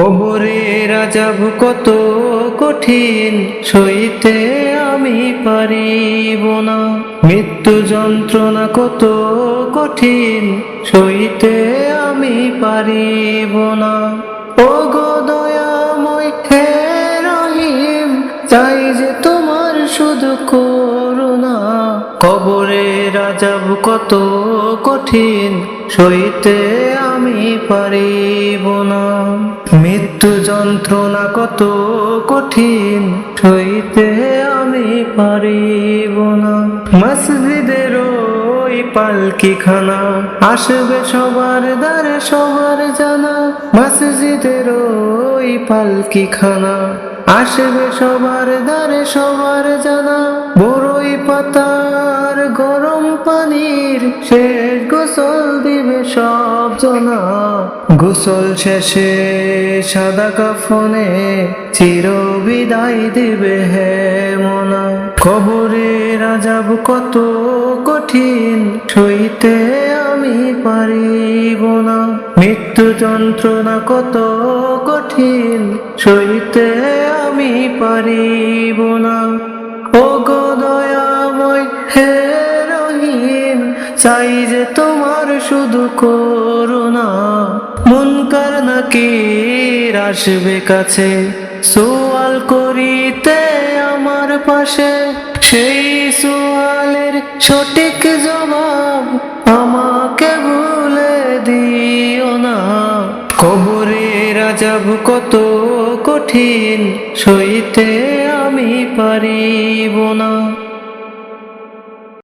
কবরের আযাব কত কঠিন, সইতে আমি পারিব না। মৃত্যু যন্ত্রণা কত কঠিন, সইতে আমি পারিব না। ওগো দয়াময় হে রহিম, চাই যে তোমার শুধু করুণা। কবরের আযাব কত কঠিন, সইতে আমি পারিব না। মৃত্যু যন্ত্রণা কত কঠিন, সইতে আমি পারিব না। মসজিদের ওই পালকিখানা, আসবে সবার দ্বারে সবার জানা। মসজিদের ওই পালকিখানা, আসবে সবার দ্বারে সবার জানা। বড়ই পাতার গরম পানির শেষ গোসল দিবে সব জনা। গোসল শেষে সাদা কাফনে চির বিদায় দিবে হে মনা। কবরের আযাব কত কঠিন, সইতে আমি পারিব না। মৃত্যু যন্ত্রণা কত কঠিন, সইতে আমি পারিব না। ওগো দয়াময় হে রহিম, চাই যে তোমার শুধু করুণা। মুনকার নাকির আসবে কাছে, সওয়াল করিতে আমার পাশে। সেই সওয়ালের সঠিক জবাব আমাকে ভুলে দিও না। কবরের আযাব কত কঠিন, সইতে আমি পারিব না।